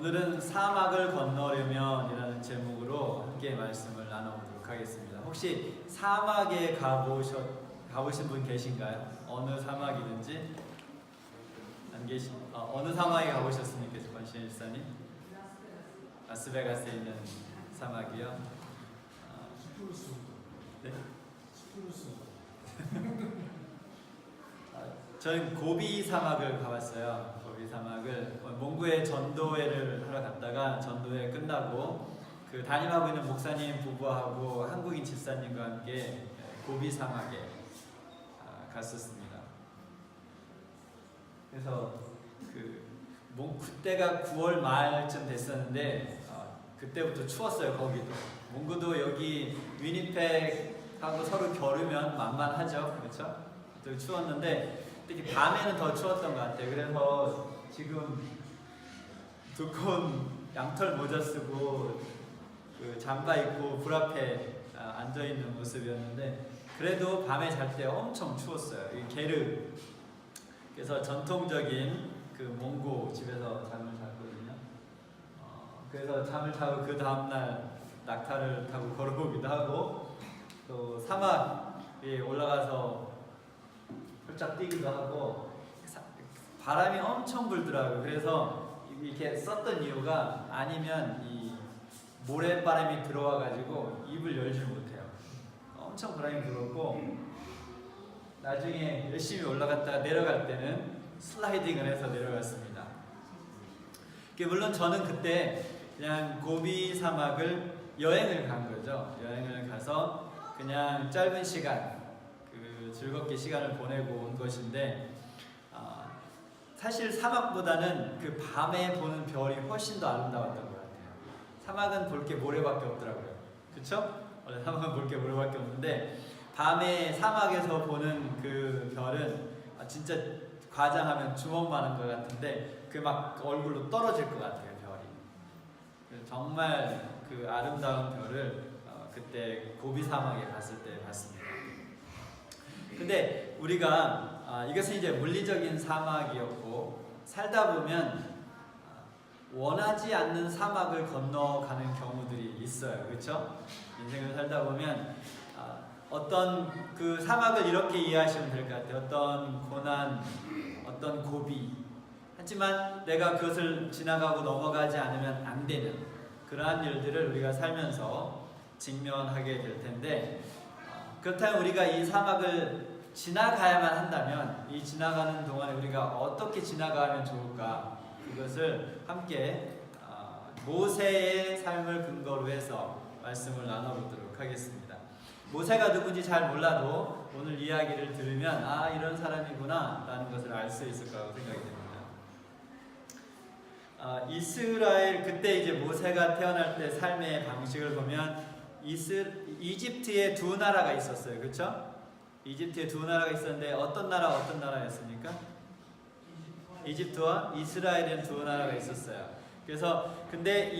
오늘은 사막을 건너려면이라는 제목으로 함께 말씀을 나눠보도록 하겠습니다. 혹시 사막에 가보신 분 계신가요? 어느 사막이든지 안 어느 사막에 가보셨습니까, 권시현 집사님? 라스베가스에 있는 사막이요? 네? 저는 고비 사막을 가봤어요. 고비 사막을 몽고에 전도회를 하러 갔다가 전도회 끝나고 그 담임하고 있는 목사님 부부하고 한국인 집사님과 함께 고비 사막에 갔었습니다. 그래서 그때가 9월 말쯤 됐었는데 그때부터 추웠어요. 거기도 몽고도 여기 위니펙하고 서로 겨루면 만만하죠, 그렇죠? 또 추웠는데 특히 밤에는 더 추웠던 것 같아요. 그래서 지금 두꺼운 양털 모자 쓰고 그 잠바 입고 불 앞에 앉아 있는 모습이었는데 그래도 밤에 잘 때 엄청 추웠어요. 이 게르. 그래서 전통적인 그 몽고 집에서 잠을 잤거든요. 그래서 잠을 자고 그 다음날 낙타를 타고 걸어보기도 하고 또 사막에 올라가서 홀짝 뛰기도 하고 바람이 엄청 불더라고요. 그래서 이렇게 썼던 이유가 아니면 이 모래바람이 들어와가지고 입을 열질 못해요. 엄청 바람이 불었고 나중에 열심히 올라갔다가 내려갈 때는 슬라이딩을 해서 내려갔습니다. 물론 저는 그때 그냥 고비 사막을 여행을 간 거죠. 여행을 가서 그냥 짧은 시간 즐겁게 시간을 보내고 온 것인데 사실 사막보다는 그 밤에 보는 별이 훨씬 더 아름다웠던 것 같아요. 사막은 볼 게 모래밖에 없더라고요. 그쵸? 원래 사막은 볼 게 모래밖에 없는데 밤에 사막에서 보는 그 별은 진짜 과장하면 주먹만한 것 같은데 그 막 얼굴로 떨어질 것 같아요, 별이. 정말 그 아름다운 별을 그때 고비 사막에 갔을 때 봤습니다. 근데 우리가 이것은 이제 물리적인 사막이었고 살다 보면 원하지 않는 사막을 건너가는 경우들이 있어요. 그렇죠? 인생을 살다 보면 어떤 그 사막을 이렇게 이해하시면 될 것 같아요. 어떤 고난, 어떤 고비. 하지만 내가 그것을 지나가고 넘어가지 않으면 안 되는 그러한 일들을 우리가 살면서 직면하게 될 텐데 그렇다면 우리가 이 사막을 지나가야만 한다면 이 지나가는 동안에 우리가 어떻게 지나가면 좋을까? 그것을 함께 모세의 삶을 근거로 해서 말씀을 나눠보도록 하겠습니다. 모세가 누군지 잘 몰라도 오늘 이야기를 들으면 이런 사람이구나 라는 것을 알 수 있을 거라고 생각이 됩니다. 이스라엘 그때 이제 모세가 태어날 때 삶의 방식을 보면 이집트에 두 나라가 있었어요. 그렇죠? 이집트에 두 나라가 있었는데 어떤 나라였습니까? 이집트와 이스라엘은 두 나라가 있었어요. 그래서 근데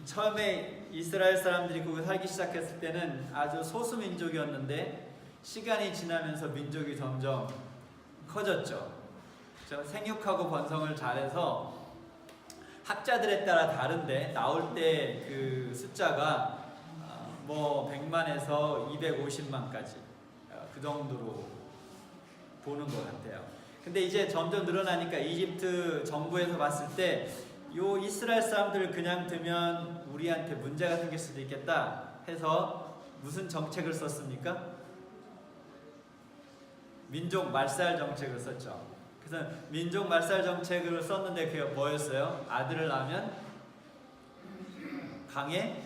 처음에 이스라엘 사람들이 거기 살기 시작했을 때는 아주 소수 민족이었는데 시간이 지나면서 민족이 점점 커졌죠. 생육하고 번성을 잘해서 학자들에 따라 다른데 나올 때 그 숫자가 100만에서 250만까지 그 정도로 보는 것 같아요. 근데 이제 점점 늘어나니까 이집트 정부에서 봤을 때 요 이스라엘 사람들을 그냥 두면 우리한테 문제가 생길 수도 있겠다 해서 무슨 정책을 썼습니까? 민족 말살 정책을 썼죠. 그래서 민족 말살 정책을 썼는데 그게 뭐였어요? 아들을 낳으면 강에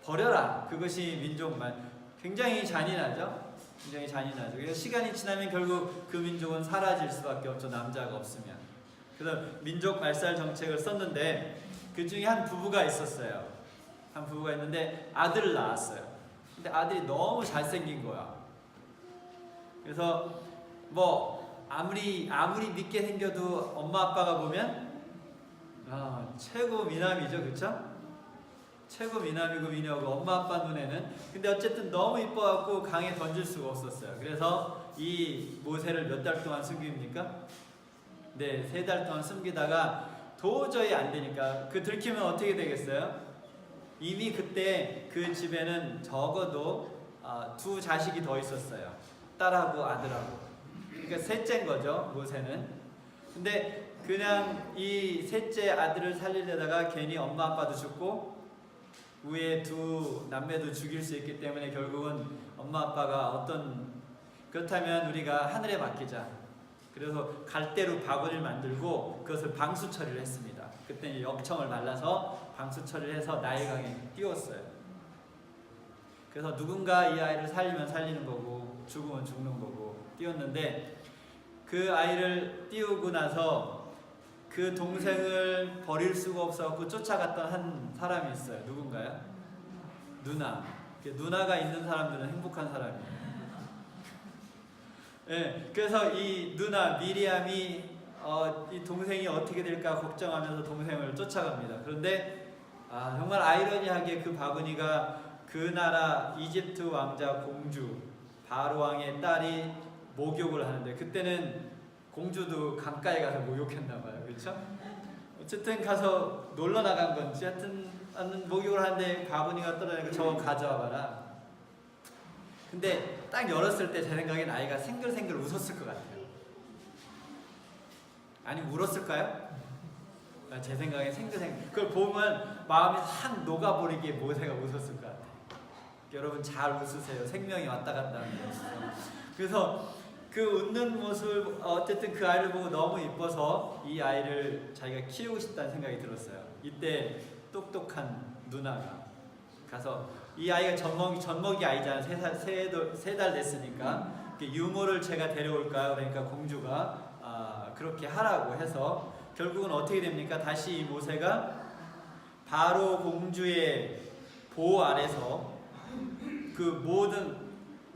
버려라. 그것이 민족말. 굉장히 잔인하죠? 굉장히 잔인하죠. 그래서 시간이 지나면 결국 그 민족은 사라질 수밖에 없죠. 남자가 없으면. 그래서 민족 말살 정책을 썼는데 그 중에 한 부부가 있었어요. 한 부부가 있는데 아들을 낳았어요. 근데 아들이 너무 잘생긴 거야. 그래서 아무리 믿게 생겨도 엄마 아빠가 보면 최고 미남이죠. 그쵸? 최고 미남이고 미녀고 엄마 아빠 눈에는. 근데 어쨌든 너무 이뻐갖고 강에 던질 수가 없었어요. 그래서 이 모세를 몇 달 동안 숨깁니까? 네, 3달 동안 숨기다가 도저히 안 되니까 그 들키면 어떻게 되겠어요? 이미 그때 그 집에는 적어도 두 자식이 더 있었어요. 딸하고 아들하고. 그러니까 셋째인 거죠, 모세는. 근데 그냥 이 셋째 아들을 살리려다가 괜히 엄마 아빠도 죽고 위에 두 남매도 죽일 수 있기 때문에 결국은 엄마 아빠가 그렇다면 우리가 하늘에 맡기자. 그래서 갈대로 바구니를 만들고 그것을 방수 처리를 했습니다. 그때 역청을 말라서 방수 처리를 해서 나일강에 띄웠어요. 그래서 누군가 이 아이를 살리면 살리는 거고 죽으면 죽는 거고 띄웠는데, 그 아이를 띄우고 나서 그 동생을 버릴 수가 없어서 쫓아갔던 한 사람이 있어요. 누군가요? 누나. 누나가 있는 사람들은 행복한 사람이에요. 네, 그래서 이 누나 미리암이 이 동생이 어떻게 될까 걱정하면서 동생을 쫓아갑니다. 그런데 정말 아이러니하게 그 바구니가 그 나라 이집트 왕자 공주 바로 왕의 딸이 목욕을 하는데, 그때는 공주도 강가에 가서 목욕했나 봐요. 그렇죠? 어쨌든 가서 놀러 나간 건지 하여튼 목욕을 하는데 바구니가 떨어지니까 저거 가져와 봐라. 근데 딱 열었을 때 제 생각엔 아이가 생글생글 웃었을 것 같아요. 아니 울었을까요? 제 생각엔 생글생글. 그걸 보면 마음이 확 녹아버리게 모세가 웃었을 것 같아요. 여러분 잘 웃으세요. 생명이 왔다 갔다 하는 거. 그래서 그 웃는 모습, 어쨌든 그 아이를 보고 너무 이뻐서 이 아이를 자기가 키우고 싶다는 생각이 들었어요. 이때 똑똑한 누나가 가서 이 아이가 젖먹이 아이잖아. 3달 됐으니까 유모를 제가 데려올까요? 그러니까 공주가 그렇게 하라고 해서 결국은 어떻게 됩니까? 다시 이 모세가 바로 공주의 보호 아래서 그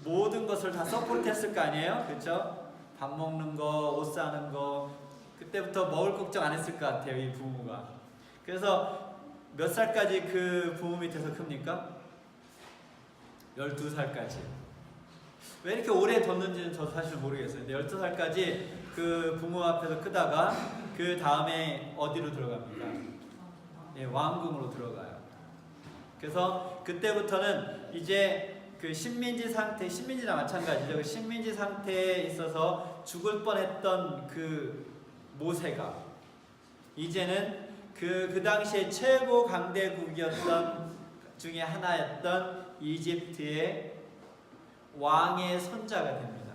모든 것을 다 서포트했을 거 아니에요? 그렇죠? 밥 먹는 거, 옷 사는 거, 그때부터 먹을 걱정 안 했을 것 같아요, 이 부모가. 그래서 몇 살까지 그 부모 밑에서 큽니까? 12살까지. 왜 이렇게 오래 뒀는지는 저도 사실 모르겠어요. 근데 12살까지 그 부모 앞에서 크다가 그 다음에 어디로 들어갑니까? 예, 왕궁으로 들어가요. 그래서 그때부터는 이제 그 신민지나 마찬가지죠. 그 신민지 상태에 있어서 죽을 뻔했던 그 모세가 이제는 그 당시에 최고 강대국이었던 중에 하나였던 이집트의 왕의 손자가 됩니다.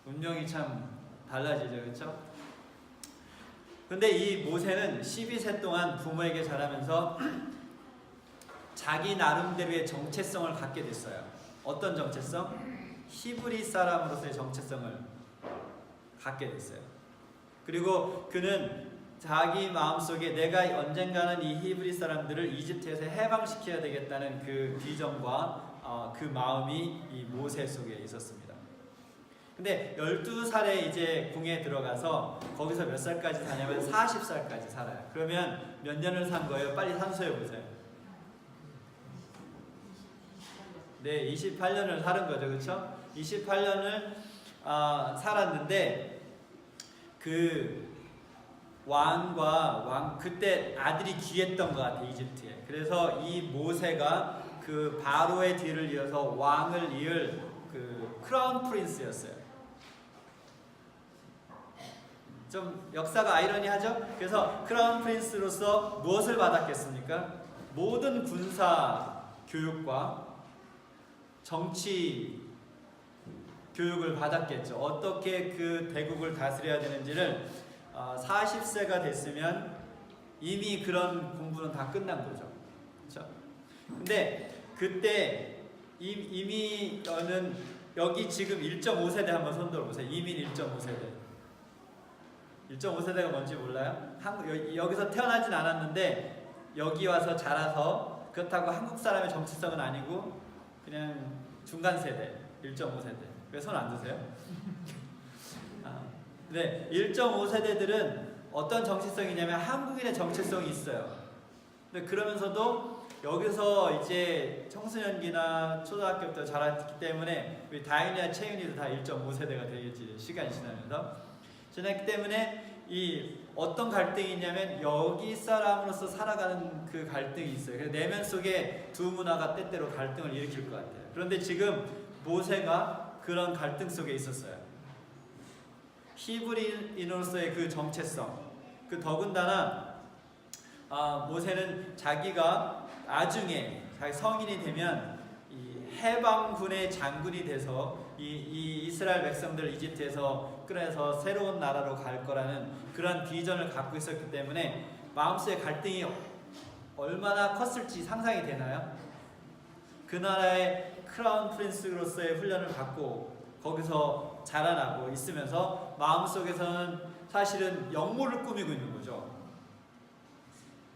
운명이 참 달라지죠, 그렇죠? 근데 이 모세는 12세 동안 부모에게 자라면서 자기 나름대로의 정체성을 갖게 됐어요. 어떤 정체성? 히브리 사람으로서의 정체성을 갖게 됐어요. 그리고 그는 자기 마음속에 내가 언젠가는 이 히브리 사람들을 이집트에서 해방시켜야 되겠다는 그 비전과 그 마음이 이 모세 속에 있었습니다. 근데 12살에 이제 궁에 들어가서 거기서 몇 살까지 사냐면 40살까지 살아요. 그러면 몇 년을 산 거예요? 빨리 산수해 보세요. 네, 28년을 살은 거죠. 그렇죠? 28년을 살았는데 그 그때 아들이 귀했던 것 같아요, 이집트에. 그래서 이 모세가 그 바로의 뒤를 이어서 왕을 이을 그 크라운 프린스였어요. 좀 역사가 아이러니하죠? 그래서 크라운 프린스로서 무엇을 받았겠습니까? 모든 군사 교육과 정치 교육을 받았겠죠. 어떻게 그 대국을 다스려야 되는지를 40세가 됐으면 이미 그런 공부는 다 끝난 거죠. 그렇죠? 근데 그때 이미 여기 지금 1.5세대 한번 손들어 보세요. 이민 1.5세대. 1.5세대가 뭔지 몰라요? 여기서 태어나진 않았는데 여기 와서 자라서, 그렇다고 한국 사람의 정체성은 아니고 그냥 중간 세대, 1.5세대. 왜 손 안 드세요? 네, 1.5세대들은 어떤 정체성이냐면 한국인의 정체성이 있어요. 근데 그러면서도 여기서 이제 청소년기나 초등학교부터 자랐기 때문에 우리 다인이나 채윤이도 다 1.5세대가 되겠지, 시간이 지나면서. 지났기 때문에 이 어떤 갈등이 있냐면 여기 사람으로서 살아가는 그 갈등이 있어요. 그래서 내면 속에 두 문화가 때때로 갈등을 일으킬 것 같아요. 그런데 지금 모세가 그런 갈등 속에 있었어요. 히브리인으로서의 그 정체성, 그 더군다나 모세는 자기가 나중에 자기 성인이 되면 이 해방군의 장군이 돼서 이 이스라엘 백성들을 이집트에서 끌어내서 새로운 나라로 갈 거라는 그런 비전을 갖고 있었기 때문에 마음속의 갈등이 얼마나 컸을지 상상이 되나요? 그 나라의 크라운 프린스로서의 훈련을 받고 거기서 자라나고 있으면서 마음속에서는 사실은 역모를 꾸미고 있는 거죠.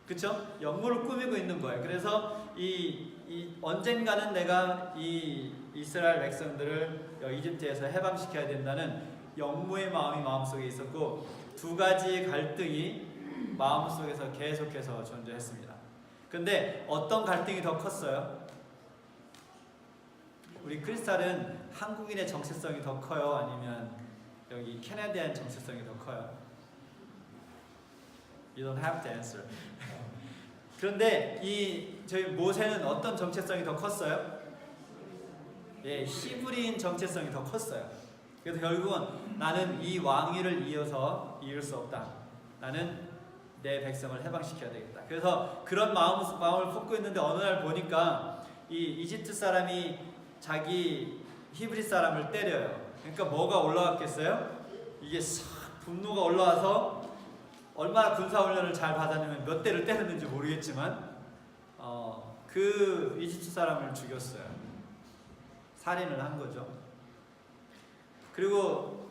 그쵸? 역모를 꾸미고 있는 거예요. 그래서 언젠가는 내가 이 이스라엘 백성들을 이집트에서 해방시켜야 된다는 역모의 마음이 마음속에 있었고, 두 가지의 갈등이 마음속에서 계속해서 존재했습니다. 근데 어떤 갈등이 더 컸어요? 우리 크리스탈은 한국인의 정체성이 더 커요? 아니면 여기 캐나다인 정체성이 더 커요? You don't have to answer. 그런데 저희 모세는 어떤 정체성이 더 컸어요? 예, 히브리인 정체성이 더 컸어요. 그래서 결국은 나는 이 왕위를 이을 수 없다. 나는 내 백성을 해방시켜야 되겠다. 그래서 그런 마음을 품고 있는데 어느 날 보니까 이 이집트 사람이 자기 히브리 사람을 때려요. 그러니까 뭐가 올라왔겠어요? 이게 싹 분노가 올라와서 얼마나 군사훈련을 잘 받았냐면 몇 대를 때렸는지 모르겠지만 그 이집트 사람을 죽였어요. 살인을 한 거죠. 그리고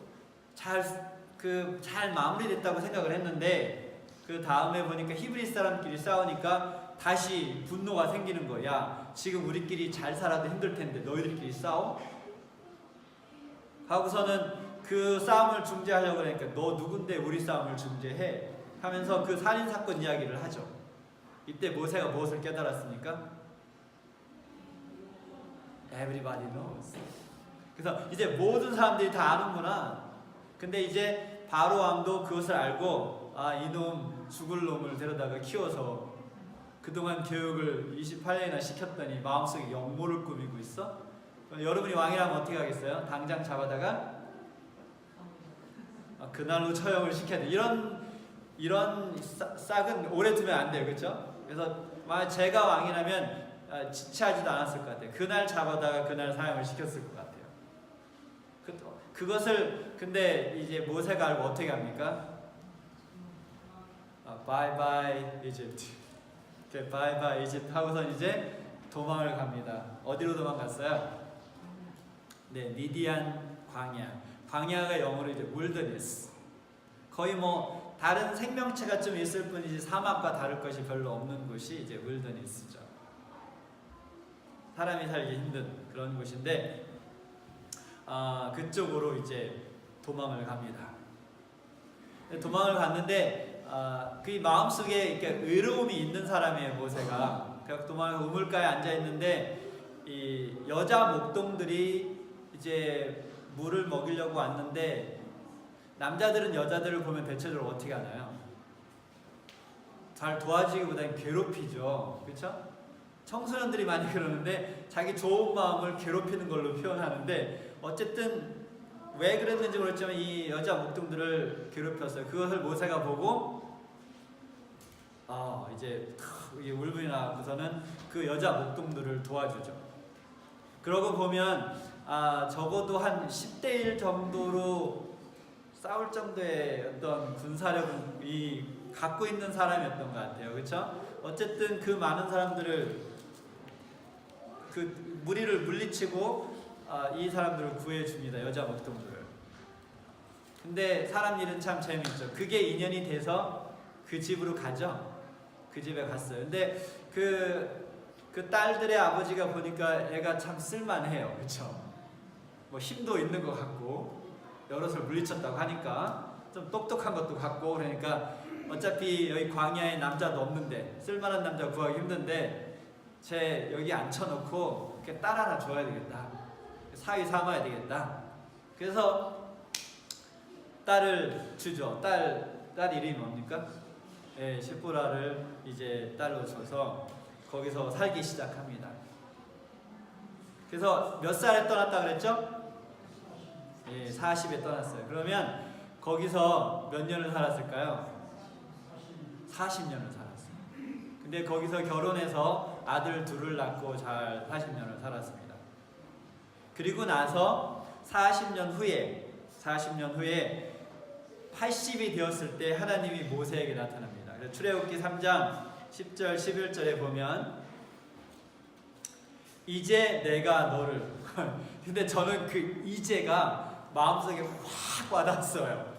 잘 마무리됐다고 생각을 했는데 그 다음에 보니까 히브리 사람끼리 싸우니까 다시 분노가 생기는 거야. 지금 우리끼리 잘 살아도 힘들 텐데 너희들끼리 싸워? 하고서는 그 싸움을 중재하려고 하니까 너 누군데 우리 싸움을 중재해? 하면서 그 살인사건 이야기를 하죠. 이때 모세가 무엇을 깨달았습니까? Everybody knows. 그래서 이제 모든 사람들이 다 아는구나. 근데 이제 바로 왕도 그것을 알고 이놈 죽을 놈을 데려다가 키워서 그동안 교육을 28년이나 시켰더니 마음속에 역모를 꾸미고 있어? 여러분이 왕이라면 어떻게 하겠어요? 당장 잡아다가 그날로 처형을 시켜야 돼. 이런 싹은 오래 두면 안 돼요. 그렇죠? 그래서 만약 제가 왕이라면 지체하지도 않았을 것 같아요. 그날 잡아다가 그날 사형을 시켰을 것 같아요. 그것을 근데 이제 모세가 알고 어떻게 합니까? Bye bye Egypt. Bye bye Egypt 하고선 이제 도망을 갑니다. 어디로 도망갔어요? 네, 미디안 광야. 광야가 영어로 이제 wilderness. 거의 뭐 다른 생명체가 좀 있을 뿐이지 사막과 다를 것이 별로 없는 곳이 이제 wilderness죠. 사람이 살기 힘든 그런 곳인데 그쪽으로 이제 도망을 갑니다. 도망을 갔는데 그 마음속에 이렇게 의로움이 있는 사람이에요. 모세가. 그래서 도망을 우물가에 앉아 있는데 이 여자 목동들이 이제 물을 먹이려고 왔는데 남자들은 여자들을 보면 대체적으로 어떻게 하나요? 잘 도와주기보다는 괴롭히죠. 그렇죠? 청소년들이 많이 그러는데 자기 좋은 마음을 괴롭히는 걸로 표현하는데 어쨌든 왜 그랬는지 모르겠지만 이 여자 목동들을 괴롭혔어요. 그것을 모세가 보고 이제 울분이 나고서는 그 여자 목동들을 도와주죠. 그러고 보면 적어도 한 10대 1 정도로 싸울 정도의 어떤 군사력이 갖고 있는 사람이었던 것 같아요. 그렇죠? 어쨌든 그 많은 사람들을 그 무리를 물리치고 이 사람들을 구해줍니다. 여자 목동들을. 근데 사람 일은 참 재미있죠. 그게 인연이 돼서 그 집으로 가죠. 그 집에 갔어요. 근데 그 딸들의 아버지가 보니까 애가 참 쓸만해요. 그렇죠? 뭐 힘도 있는 것 같고 여럿을 물리쳤다고 하니까 좀 똑똑한 것도 같고 그러니까 어차피 여기 광야에 남자도 없는데 쓸만한 남자 구하기 힘든데 쟤 여기 앉혀놓고 이렇게 딸 하나 줘야 되겠다. 사위 삼아야 되겠다. 그래서 딸을 주죠. 딸 딸 이름이 뭡니까? 예, 시보라를 이제 딸로 줘서 거기서 살기 시작합니다. 그래서 몇 살에 떠났다 그랬죠? 예, 40에 떠났어요. 그러면 거기서 몇 년을 살았을까요? 40년을 살았어요. 근데 거기서 결혼해서 아들 둘을 낳고 잘 40년을 살았습니다. 그리고 나서 40년 후에 80이 되었을 때 하나님이 모세에게 나타납니다. 그래서 출애굽기 3장 10절 11절에 보면 이제 내가 너를 근데 저는 그 이제가 마음속에 확 와닿았어요.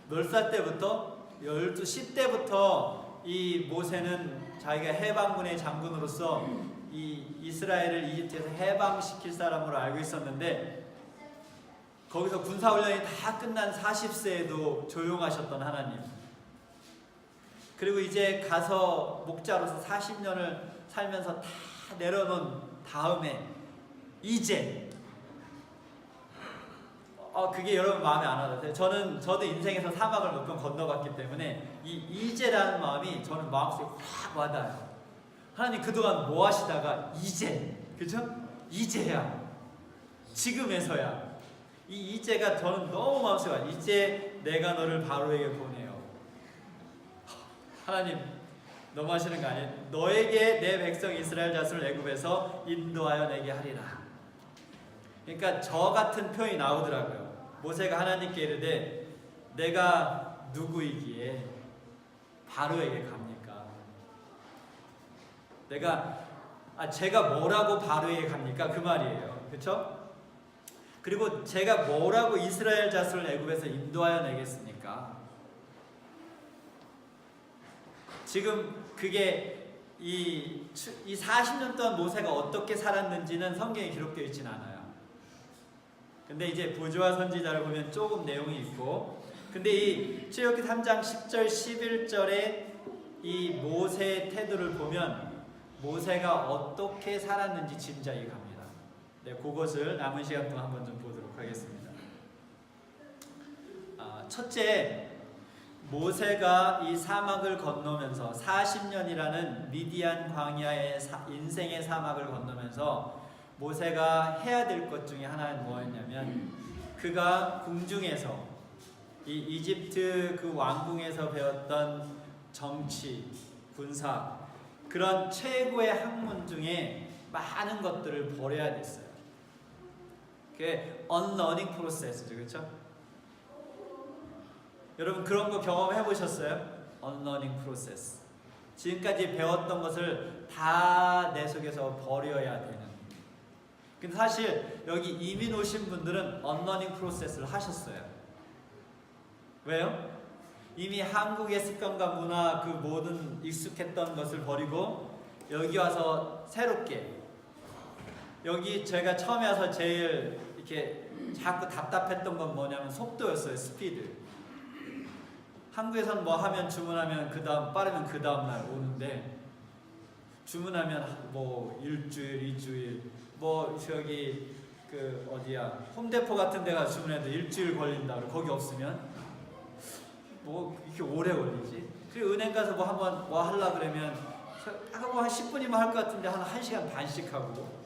몇 살 때부터? 12, 10대부터 이 모세는 자기가 해방군의 장군으로서 이 이스라엘을 이집트에서 해방시킬 사람으로 알고 있었는데 거기서 군사훈련이 다 끝난 40세에도 조용하셨던 하나님, 그리고 이제 가서 목자로서 40년을 살면서 다 내려놓은 다음에 이제 그게 여러분 마음에 안 와닿아요. 저도 인생에서 사막을 몇 번 건너봤기 때문에 이 이제라는 마음이 저는 마음속에 확 와닿아요. 하나님 그동안 뭐 하시다가 이제, 그죠? 이제야, 지금에서야. 이 이제가 저는 너무 마음속에 와요. 이제 내가 너를 바로에게 보내요. 하나님 너무 하시는 거 아니에요? 너에게 내 백성 이스라엘 자손을 애굽에서 인도하여 내게 하리라. 그러니까 저 같은 표현이 나오더라고요. 모세가 하나님께 이르되 내가 누구이기에 바로에게 갑니까? 제가 뭐라고 바로에게 갑니까? 그 말이에요. 그렇죠? 그리고 제가 뭐라고 이스라엘 자손을 애굽에서 인도하여 내겠습니까? 지금 그게 이 40년 동안 모세가 어떻게 살았는지는 성경에 기록되어 있지는 않아요. 근데 이제 보조와 선지자를 보면 조금 내용이 있고, 근데 이 출애굽기 3장 10절 11절에 이 모세의 태도를 보면 모세가 어떻게 살았는지 짐작이 갑니다. 네, 그것을 남은 시간 동안 한번 좀 보도록 하겠습니다. 첫째, 모세가 이 사막을 건너면서 40년이라는 미디안 광야의 인생의 사막을 건너면서 모세가 해야 될 것 중에 하나는 뭐였냐면, 그가 궁중에서 이 이집트 그 왕궁에서 배웠던 정치, 군사, 그런 최고의 학문 중에 많은 것들을 버려야 됐어요. 그게 unlearning process죠, 그렇죠? 여러분 그런 거 경험해 보셨어요? unlearning process. 지금까지 배웠던 것을 다 내 속에서 버려야 되는. 근데 사실 여기 이민 오신 분들은 unlearning process를 하셨어요. 왜요? 이미 한국의 습관과 문화, 그 모든 익숙했던 것을 버리고 여기 와서 새롭게, 여기 제가 처음에 와서 제일 이렇게 자꾸 답답했던 건 뭐냐면 속도였어요. 스피드. 한국에선 뭐 하면 주문하면 그 다음, 빠르면 그 다음날 오는데, 주문하면 뭐 일주일, 이주일, 뭐 저기 그 어디야 홈데포 같은 데가 주문해도 일주일 걸린다. 거기 없으면 뭐 이렇게 오래 걸리지. 그리고 은행 가서 뭐 한번 뭐 하려 그러면 하고 한 10분이면 할 것 같은데 한 1시간 반씩 하고.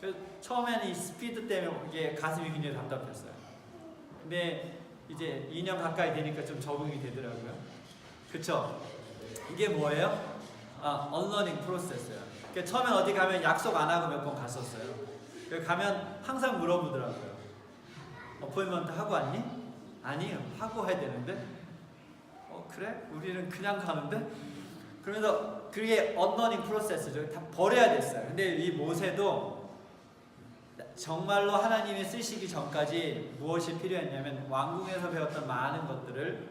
그래서 처음에는 이 스피드 때문에 이게 가슴이 굉장히 답답했어요. 근데 이제 2년 가까이 되니까 좀 적응이 되더라고요. 그쵸? 이게 뭐예요? unlearning process예요. 그러니까 처음엔 어디 가면 약속 안 하고 몇 번 갔었어요. 가면 항상 물어보더라고요. 어포인먼트 하고 왔니? 아니요. 하고 해야 되는데. 그래? 우리는 그냥 가는데? 그러면서 그게 unlearning process죠. 다 버려야 됐어요. 근데 이 모세도 정말로 하나님이 쓰시기 전까지 무엇이 필요했냐면 왕궁에서 배웠던 많은 것들을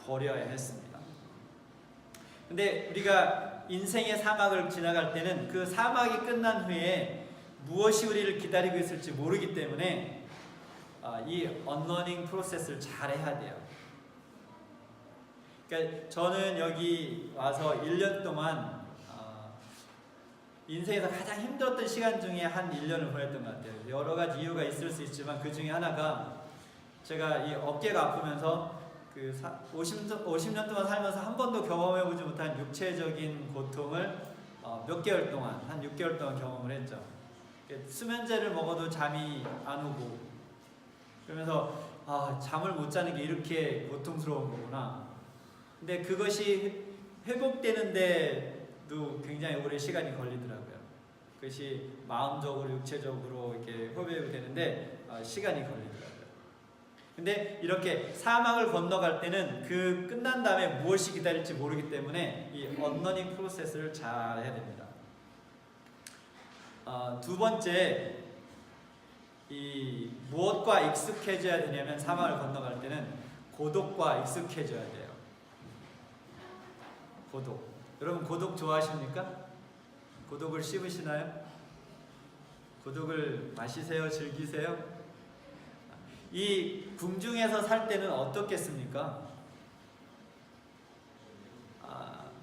버려야 했습니다. 근데 우리가 인생의 사막을 지나갈 때는 그 사막이 끝난 후에 무엇이 우리를 기다리고 있을지 모르기 때문에 이 unlearning 프로세스를 잘 해야 돼요. 그러니까 저는 여기 와서 1년 동안 인생에서 가장 힘들었던 시간 중에 한 1년을 보냈던 것 같아요. 여러 가지 이유가 있을 수 있지만 그 중에 하나가 제가 이 어깨가 아프면서 그 50년 동안 살면서 한 번도 경험해보지 못한 육체적인 고통을 몇 개월 동안, 한 6개월 동안 경험을 했죠. 수면제를 먹어도 잠이 안 오고, 그러면서 잠을 못 자는 게 이렇게 고통스러운 거구나. 근데 그것이 회복되는데도 굉장히 오래 시간이 걸리더라고요. 그것이 마음적으로, 육체적으로 이렇게 회복이 되는데 시간이 걸리더라고요. 근데 이렇게 사막을 건너갈 때는 그 끝난 다음에 무엇이 기다릴지 모르기 때문에 이 언러닝 프로세스를 잘 해야 됩니다. 두 번째, 이 무엇과 익숙해져야 되냐면 사막을 건너갈 때는 고독과 익숙해져야 돼요. 고독. 여러분 고독 좋아하십니까? 고독을 씹으시나요? 고독을 마시세요? 즐기세요? 이 궁중에서 살 때는 어떻겠습니까?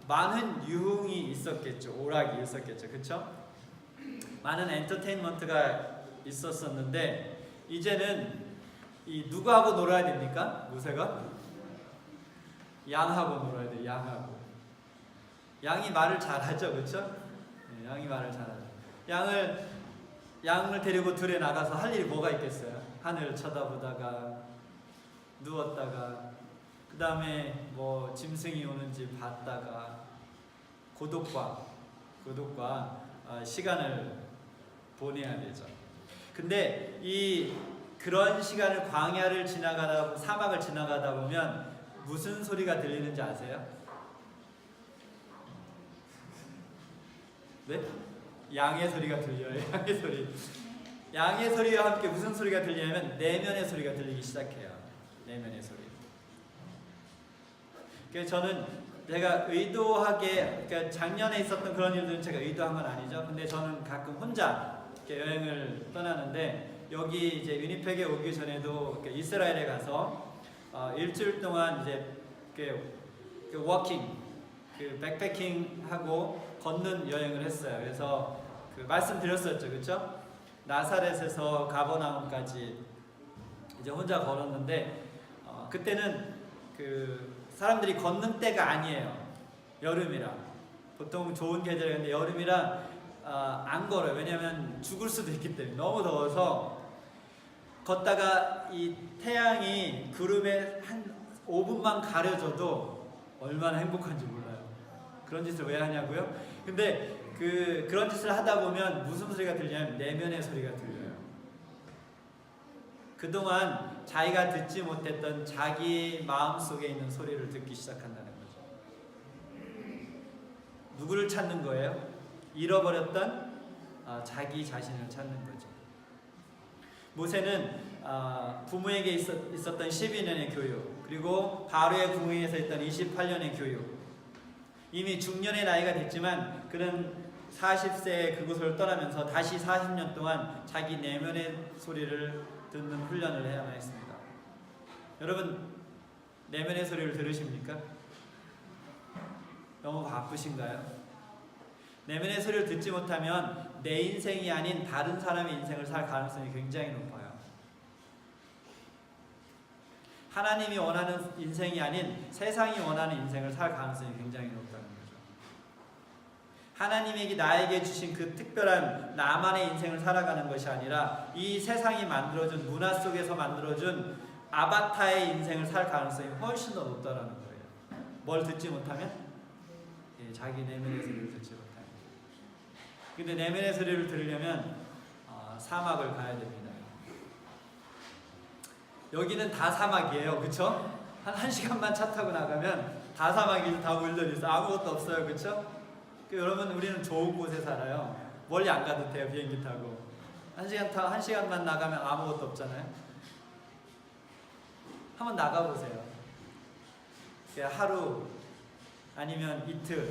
많은 유흥이 있었겠죠. 오락이 있었겠죠. 그쵸? 많은 엔터테인먼트가 있었었는데 이제는 이 누구하고 놀아야 됩니까? 모세가? 양하고 놀아야 돼요. 양하고. 양이 말을 잘하죠. 그쵸? 네, 양이 말을 잘하죠. 양을 데리고 들에 나가서 할 일이 뭐가 있겠어요? 하늘을 쳐다보다가 누웠다가 그 다음에 뭐 짐승이 오는지 봤다가 고독과 시간을 보내야 되죠. 근데 그런 시간을 광야를 지나가다 사막을 지나가다 보면 무슨 소리가 들리는지 아세요? 네? 양의 소리가 들려요. 양의 소리. 양의 소리와 함께 무슨 소리가 들리냐면 내면의 소리가 들리기 시작해요. 내면의 소리. 그래서 저는 제가 의도하게, 그러니까 작년에 있었던 그런 일들은 제가 의도한 건 아니죠. 근데 저는 가끔 혼자 이렇게 여행을 떠나는데 여기 이제 위니펙에 오기 전에도 이스라엘에 가서 일주일 동안 이제 그 워킹, 그 백패킹 하고 걷는 여행을 했어요. 그래서 그 말씀드렸었죠, 그렇죠? 나사렛에서 가버나움까지 이제 혼자 걸었는데 그때는 그 사람들이 걷는 때가 아니에요. 여름이라. 보통 좋은 계절이었는데 여름이라 안 걸어요. 왜냐하면 죽을 수도 있기 때문에 너무 더워서 걷다가 이 태양이 구름에 한 5분만 가려져도 얼마나 행복한지 몰라요. 그런 짓을 왜 하냐고요? 근데 그런 짓을 하다 보면 무슨 소리가 들리냐면 내면의 소리가 들려요. 그동안 자기가 듣지 못했던 자기 마음속에 있는 소리를 듣기 시작한다는 거죠. 누구를 찾는 거예요? 잃어버렸던 자기 자신을 찾는 거죠. 모세는 부모에게 있었던 12년의 교육, 그리고 바로의 궁에서 있던 28년의 교육, 이미 중년의 나이가 됐지만 그는 40세에 그곳을 떠나면서 다시 40년 동안 자기 내면의 소리를 듣는 훈련을 해야만 했습니다. 여러분 내면의 소리를 들으십니까? 너무 바쁘신가요? 내면의 소리를 듣지 못하면 내 인생이 아닌 다른 사람의 인생을 살 가능성이 굉장히 높아요. 하나님이 원하는 인생이 아닌 세상이 원하는 인생을 살 가능성이 굉장히 높다는 거죠. 하나님에게 나에게 주신 그 특별한 나만의 인생을 살아가는 것이 아니라 이 세상이 만들어준 문화 속에서 만들어준 아바타의 인생을 살 가능성이 훨씬 더 높다는 거예요. 뭘 듣지 못하면? 자기 내면의 소리를 듣지 못하면. 근데 내면의 소리를 들으려면 사막을 가야 됩니다. 여기는 다 사막이에요. 그쵸? 한 시간만 차 타고 나가면 다 사막이죠. 다 물들있어. 아무것도 없어요. 그쵸? 여러분 우리는 좋은 곳에 살아요. 멀리 안 가도 돼요. 비행기 타고. 한 시간만 나가면 아무것도 없잖아요. 한번 나가보세요. 하루 아니면 이틀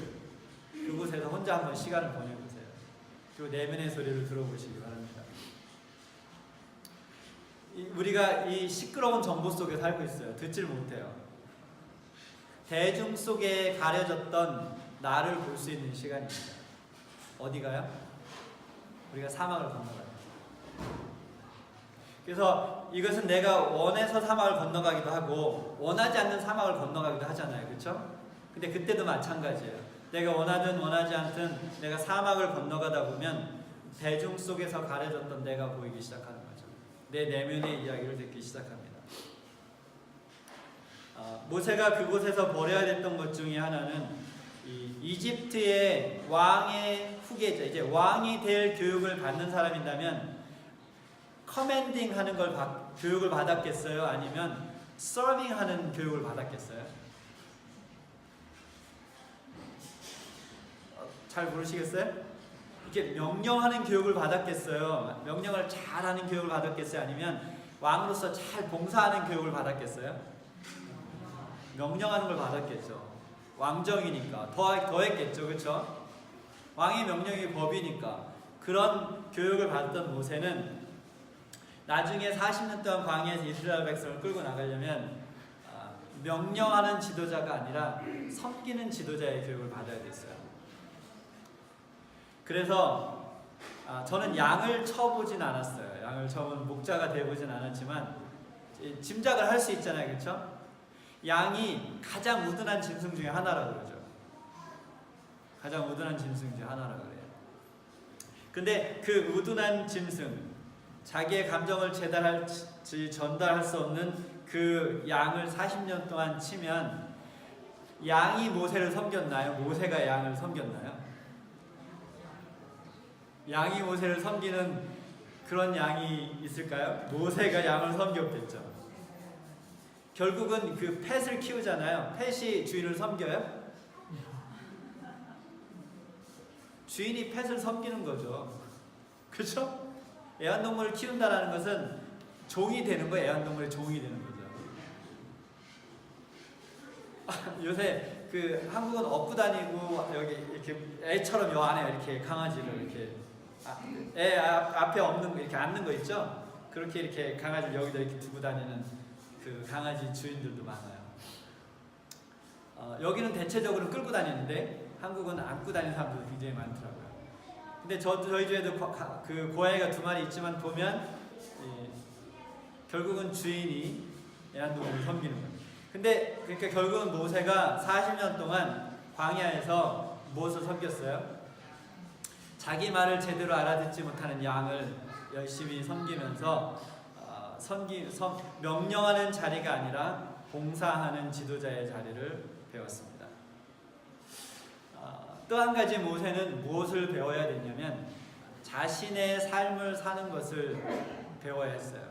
그곳에서 혼자 한번 시간을 보내보세요. 그리고 내면의 소리를 들어보시기 바랍니다. 우리가 이 시끄러운 정보 속에 살고 있어요. 듣질 못해요. 대중 속에 가려졌던 나를 볼 수 있는 시간입니다. 어디 가요? 우리가 사막을 건너가요. 그래서 이것은 내가 원해서 사막을 건너가기도 하고 원하지 않는 사막을 건너가기도 하잖아요. 그렇죠? 근데 그때도 마찬가지예요. 내가 원하든 원하지 않든 내가 사막을 건너가다 보면 대중 속에서 가려졌던 내가 보이기 시작하는 거죠. 내 내면의 이야기를 듣기 시작합니다. 모세가 그곳에서 버려야 됐던 것 중에 하나는 이집트의 왕의 후계자, 이제 왕이 될 교육을 받는 사람이라면 커맨딩 하는 걸 교육을 받았겠어요? 아니면 서빙 하는 교육을 받았겠어요? 잘 모르시겠어요? 이렇게 명령하는 교육을 받았겠어요? 명령을 잘하는 교육을 받았겠어요? 아니면 왕으로서 잘 봉사하는 교육을 받았겠어요? 명령하는 걸 받았겠죠. 왕정이니까 더 했겠죠. 그렇죠? 왕의 명령이 법이니까. 그런 교육을 받았던 모세는 나중에 40년 동안 광야에서 이스라엘 백성을 끌고 나가려면 명령하는 지도자가 아니라 섬기는 지도자의 교육을 받아야 됐어요. 그래서 저는 양을 쳐보진 않았어요. 양을 쳐본 목자가 되보진 않았지만 짐작을 할 수 있잖아요. 그렇죠? 양이 가장 우둔한 짐승 중에 하나라고 그러죠. 가장 우둔한 짐승 중에 하나라고 그래요. 근데 그 우둔한 짐승, 자기의 감정을 전달할 수 없는 그 양을 40년 동안 치면 양이 모세를 섬겼나요? 모세가 양을 섬겼나요? 양이 모세를 섬기는 그런 양이 있을까요? 모세가 양을 섬겼겠죠. 결국은 그 펫을 키우잖아요. 펫이 주인을 섬겨요? 주인이 펫을 섬기는 거죠. 그렇죠? 애완동물을 키운다는 것은 종이 되는 거예요. 애완동물의 종이 되는 거죠. 요새 그 한국은 업고 다니고 여기 이렇게 애처럼 요 안에 이렇게 강아지를 이렇게 애 앞에 없는 거 이렇게 앉는 거 있죠? 그렇게 이렇게 강아지를 여기다 이렇게 두고 다니는 그 강아지 주인들도 많아요. 여기는 대체적으로 끌고 다니는데 한국은 안고 다니는 사람들도 굉장히 많더라고요. 근데 저희 집에도 그 고양이가 2마리 있지만 보면 결국은 주인이 애완동물을 섬기는 거예요. 근데 그러니까 결국은 모세가 40년 동안 광야에서 무엇을 섬겼어요? 자기 말을 제대로 알아듣지 못하는 양을 열심히 섬기면서 명령하는 자리가 아니라 봉사하는 지도자의 자리를 배웠습니다. 또 한 가지 모세는 무엇을 배워야 됐냐면 자신의 삶을 사는 것을 배워야 했어요.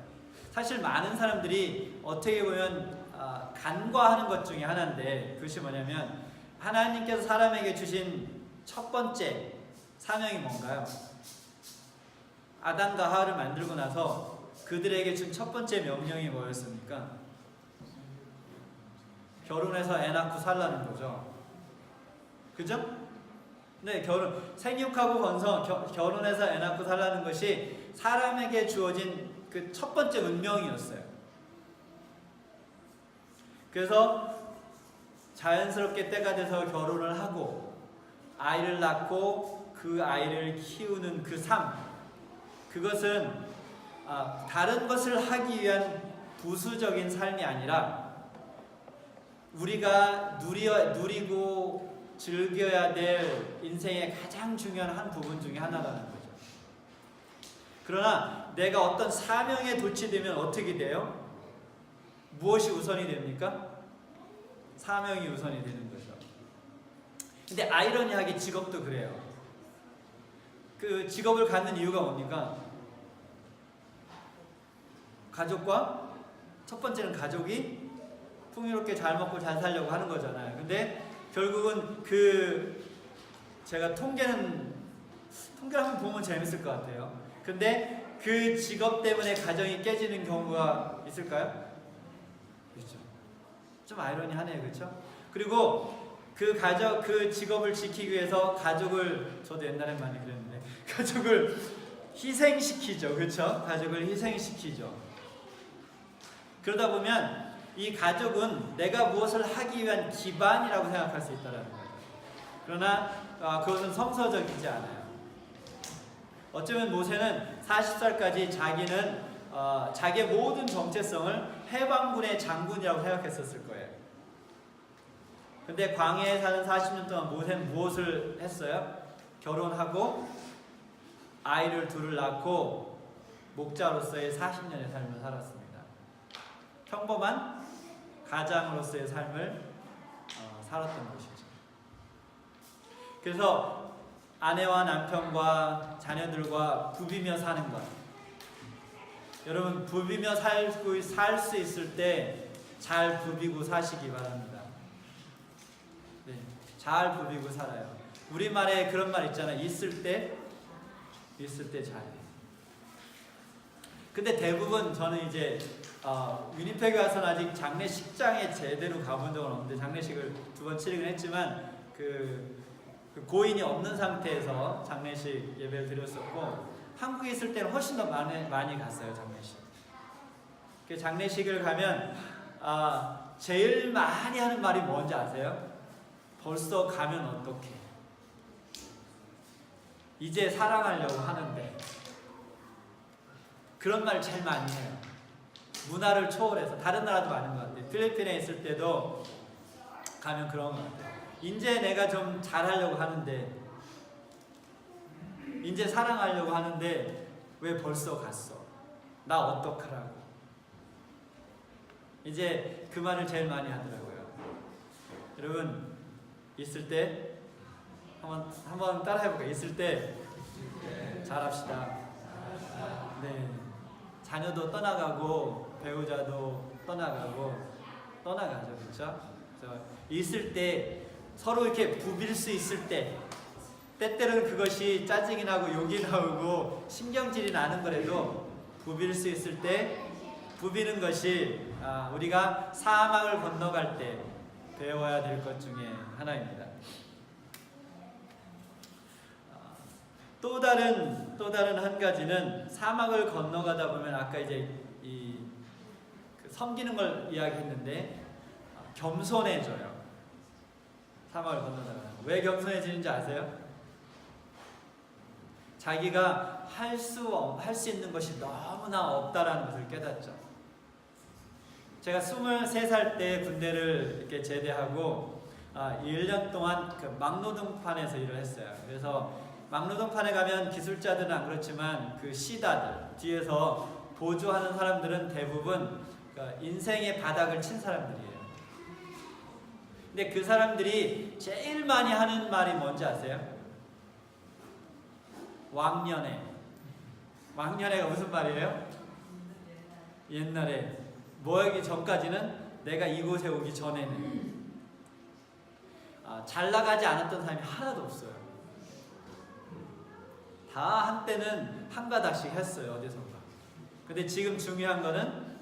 사실 많은 사람들이 어떻게 보면 간과하는 것 중에 하나인데 그것이 뭐냐면 하나님께서 사람에게 주신 첫 번째 사명이 뭔가요? 아담과 하와를 만들고 나서 그들에게 준 첫 번째 명령이 뭐였습니까? 결혼해서 애 낳고 살라는 거죠. 그죠? 네, 생육하고 결혼해서 애 낳고 살라는 것이 사람에게 주어진 그 첫 번째 운명이었어요. 그래서 자연스럽게 때가 돼서 결혼을 하고 아이를 낳고 그 아이를 키우는 그 삶, 그것은 다른 것을 하기 위한 부수적인 삶이 아니라 우리가 누리고 즐겨야 될 인생의 가장 중요한 한 부분 중에 하나라는 거죠. 그러나 내가 어떤 사명에 도취되면 어떻게 돼요? 무엇이 우선이 됩니까? 사명이 우선이 되는 거죠. 근데 아이러니하게 직업도 그래요. 그 직업을 갖는 이유가 뭡니까? 가족과 첫 번째는 가족이 풍요롭게 잘 먹고 잘 살려고 하는 거잖아요. 근데 결국은 제가 통계를 한번 보면 재밌을 것 같아요. 근데 그 직업 때문에 가정이 깨지는 경우가 있을까요? 그렇죠. 좀 아이러니하네요. 그렇죠? 그리고 그 직업을 지키기 위해서 저도 옛날에 많이 그랬는데 가족을 희생시키죠. 그렇죠? 가족을 희생시키죠. 그러다 보면 이 가족은 내가 무엇을 하기 위한 기반이라고 생각할 수 있다는 거예요. 그러나 그것은 성서적이지 않아요. 어쩌면 모세는 40살까지 자기는 자기의 모든 정체성을 해방군의 장군이라고 생각했었을 거예요. 근데 광야에 사는 40년 동안 모세는 무엇을 했어요? 결혼하고 아이를 둘을 낳고 목자로서의 40년의 삶을 살았습니다. 평범한 가장으로서의 삶을 살았던 것이죠. 그래서 아내와 남편과 자녀들과 부비며 사는 것. 여러분, 부비며 살 수 있을 때 잘 부비고 사시기 바랍니다. 네, 잘 부비고 살아요. 우리말에 그런 말 있잖아요. 있을 때 잘. 근데 대부분 저는 이제 위니페그 와서는 아직 장례식장에 제대로 가본 적은 없는데 장례식을 2번 치르긴 했지만 그 고인이 없는 상태에서 장례식 예배를 드렸었고, 한국에 있을 때는 훨씬 더 많이 갔어요. 장례식. 그 장례식을 가면 제일 많이 하는 말이 뭔지 아세요? 벌써 가면 어떡해? 이제 사랑하려고 하는데. 그런 말 제일 많이 해요. 문화를 초월해서. 다른 나라도 많은 것 같아요. 필리핀에 있을 때도 가면 그런 것 같아요. 이제 내가 좀 잘하려고 하는데, 이제 사랑하려고 하는데 왜 벌써 갔어? 나 어떡하라고? 이제 그 말을 제일 많이 하더라고요. 여러분, 있을 때 한번 따라 해볼까요? 있을 때 잘합시다. 네, 자녀도 떠나가고 배우자도 떠나가고 떠나가죠, 그렇죠? 그래서 있을 때 서로 이렇게 부빌 수 있을 때, 때때로는 그것이 짜증이 나고 욕이 나오고 신경질이 나는 거라도 부빌 수 있을 때 부비는 것이 우리가 사막을 건너갈 때 배워야 될 것 중에 하나입니다. 또 다른 한 가지는 사막을 건너가다 보면 아까 이제 섬기는 걸 이야기했는데 겸손해져요. 사막을 건너다가 왜 겸손해지는지 아세요? 자기가 할 수 있는 것이 너무나 없다라는 것을 깨닫죠. 제가 23살 때 군대를 이렇게 제대하고 1년 동안 그 막노동판에서 일을 했어요. 그래서 막노동판에 가면 기술자들은 안 그렇지만 그 시다들 뒤에서 보조하는 사람들은 대부분 인생의 바닥을 친 사람들이에요. 근데 그 사람들이 제일 많이 하는 말이 뭔지 아세요? 왕년회가 무슨 말이에요? 옛날에 뭐 하기 전까지는, 내가 이곳에 오기 전에는 잘 나가지 않았던 사람이 하나도 없어요. 다 한때는 한 가닥씩 했어요, 어디선가. 근데 지금 중요한 거는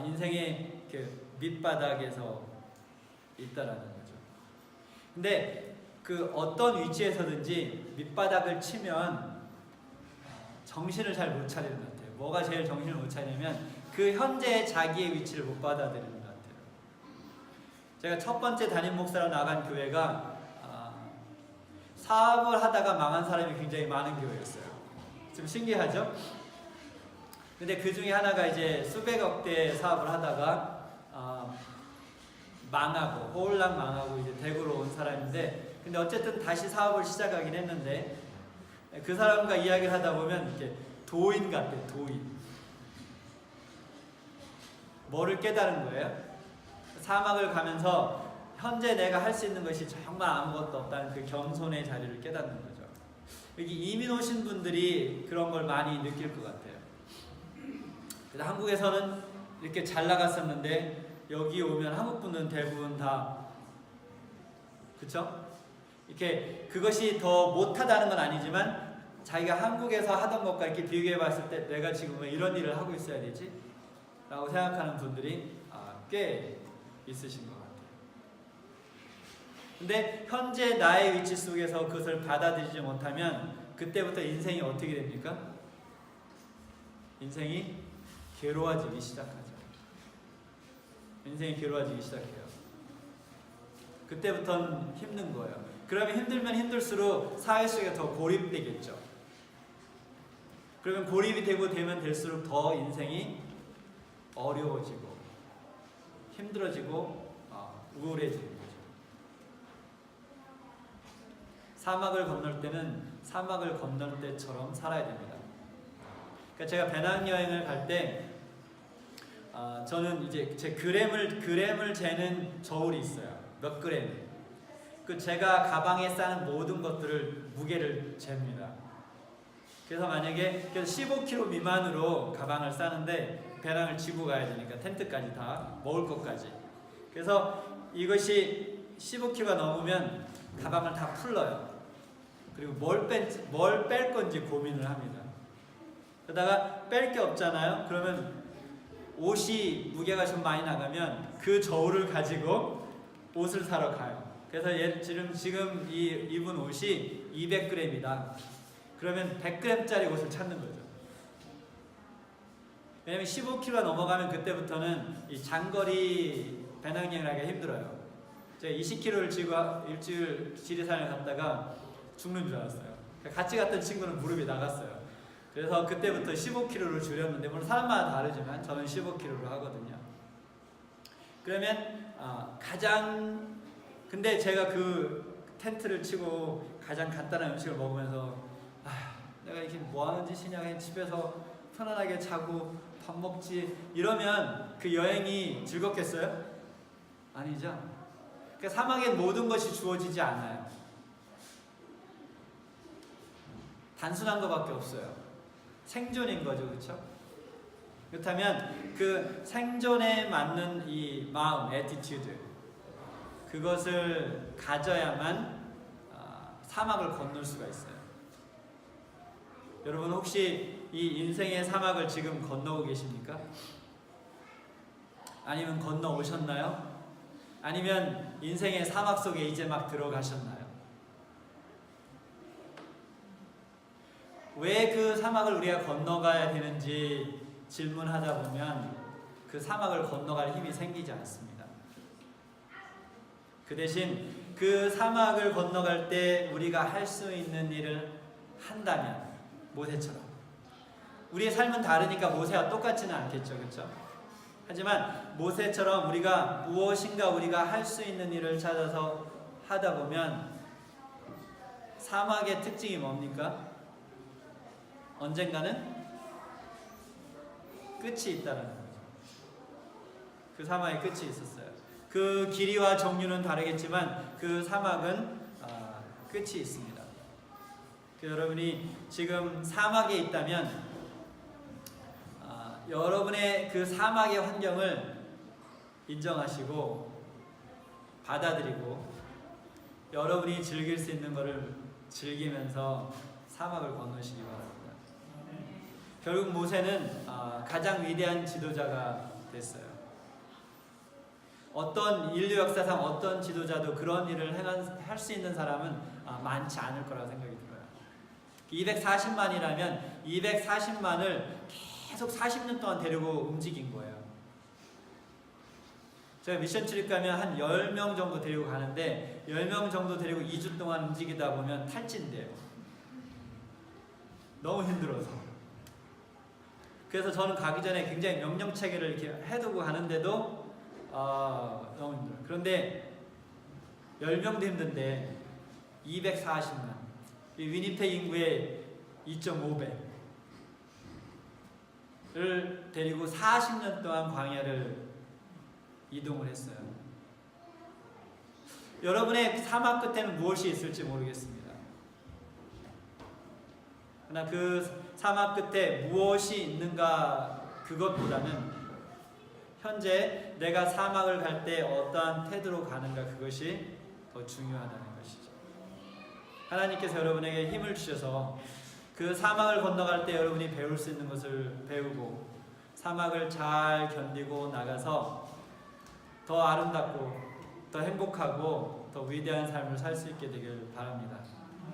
인생의 그 밑바닥에서 있다라는 거죠. 근데 그 어떤 위치에서든지 밑바닥을 치면 정신을 잘 못 차리는 것 같아요. 뭐가 제일 정신을 못 차리냐면 그 현재의 자기의 위치를 못 받아들이는 것 같아요. 제가 첫 번째 담임 목사로 나간 교회가 사업을 하다가 망한 사람이 굉장히 많은 교회였어요. 좀 신기하죠? 근데 그 중에 하나가 이제 수백억대 사업을 하다가 망하고, 홀랑 망하고 이제 대구로 온 사람인데, 근데 어쨌든 다시 사업을 시작하긴 했는데, 그 사람과 이야기를 하다 보면 이렇게 도인 같아요. 도인. 뭐를 깨달은 거예요? 사막을 가면서 현재 내가 할 수 있는 것이 정말 아무것도 없다는 그 겸손의 자리를 깨닫는 거죠. 여기 이민 오신 분들이 그런 걸 많이 느낄 것 같아요. 그래서 한국에서는 이렇게 잘 나갔었는데 여기 오면 한국 분들은 대부분 다, 그쵸? 이렇게 그것이 더 못하다는 건 아니지만 자기가 한국에서 하던 것과 이렇게 비교해 봤을 때 내가 지금 왜 이런 일을 하고 있어야 되지? 라고 생각하는 분들이 꽤 있으신 것 같아요. 근데 현재 나의 위치 속에서 그것을 받아들이지 못하면 그때부터 인생이 어떻게 됩니까? 인생이 괴로워지기 시작하죠. 인생이 괴로워지기 시작해요. 그때부터는 힘든 거예요. 그러면 힘들면 힘들수록 사회 속에 더 고립되겠죠. 그러면 고립이 되면 될수록 더 인생이 어려워지고 힘들어지고 우울해지는 거죠. 사막을 건널 때는 사막을 건널 때처럼 살아야 됩니다. 그러니까 제가 배낭여행을 갈 때 저는 이제 제 그램을 재는 저울이 있어요. 몇 그램. 그 제가 가방에 싸는 모든 것들을 무게를 잽니다. 그래서 만약에 15kg 미만으로 가방을 싸는데 배낭을 지고 가야 되니까 텐트까지 다 먹을 것까지. 그래서 이것이 15kg가 넘으면 가방을 다 풀러요. 그리고 뭘 뺄 건지 고민을 합니다. 그러다가 뺄 게 없잖아요. 그러면 옷이 무게가 좀 많이 나가면 그 저울을 가지고 옷을 사러 가요. 그래서 지금 입은 옷이 200g이다. 그러면 100g짜리 옷을 찾는 거죠. 왜냐면 15kg가 넘어가면 그때부터는 이 장거리 배낭여행을 하기가 힘들어요. 제가 20kg를 지고 일주일 지리산을 갔다가 죽는 줄 알았어요. 같이 갔던 친구는 무릎이 나갔어요. 그래서 그때부터 15kg를 줄였는데, 물론 사람마다 다르지만 저는 15kg로 하거든요. 그러면 근데 제가 그 텐트를 치고 가장 간단한 음식을 먹으면서 내가 이게 뭐하는 짓이냐, 그냥 집에서 편안하게 자고 밥 먹지 이러면 그 여행이 즐겁겠어요? 아니죠. 그러니까 사막엔 모든 것이 주어지지 않아요. 단순한 것밖에 없어요. 생존인 거죠, 그렇죠? 그렇다면 그 생존에 맞는 이 마음, 애티튜드, 그것을 가져야만 사막을 건널 수가 있어요. 여러분 혹시 이 인생의 사막을 지금 건너고 계십니까? 아니면 건너오셨나요? 아니면 인생의 사막 속에 이제 막 들어가셨나요? 왜 그 사막을 우리가 건너가야 되는지 질문하다 보면 그 사막을 건너갈 힘이 생기지 않습니다. 그 대신 그 사막을 건너갈 때 우리가 할 수 있는 일을 한다면, 모세처럼. 우리의 삶은 다르니까 모세와 똑같지는 않겠죠, 그렇죠? 하지만 모세처럼 우리가 무엇인가 우리가 할 수 있는 일을 찾아서 하다 보면 사막의 특징이 뭡니까? 언젠가는 끝이 있다는 거죠. 그 사막에 끝이 있었어요. 그 길이와 종류는 다르겠지만 그 사막은 끝이 있습니다. 여러분이 지금 사막에 있다면 여러분의 그 사막의 환경을 인정하시고 받아들이고 여러분이 즐길 수 있는 것을 즐기면서 사막을 건너시기 바랍니다. 결국 모세는 가장 위대한 지도자가 됐어요. 어떤 인류 역사상 어떤 지도자도 그런 일을 할 수 있는 사람은 많지 않을 거라고 생각이 들어요. 240만이라면 240만을 계속 40년 동안 데리고 움직인 거예요. 제가 미션 출입 가면 한 10명 정도 데리고 가는데 10명 정도 데리고 2주 동안 움직이다 보면 탈진돼요. 너무 힘들어서. 그래서 저는 가기 전에 굉장히 명령체계를 이렇게 해두고 가는데도 너무 힘들어요. 그런데 10명도 힘든데 240만, 위니펙 인구의 2.5배를 데리고 40년 동안 광야를 이동을 했어요. 여러분의 사막 끝에는 무엇이 있을지 모르겠습니다. 그러나 그 사막 끝에 무엇이 있는가, 그것보다는 현재 내가 사막을 갈 때 어떠한 태도로 가는가, 그것이 더 중요하다는 것이죠. 하나님께서 여러분에게 힘을 주셔서 그 사막을 건너갈 때 여러분이 배울 수 있는 것을 배우고 사막을 잘 견디고 나가서 더 아름답고 더 행복하고 더 위대한 삶을 살 수 있게 되길 바랍니다.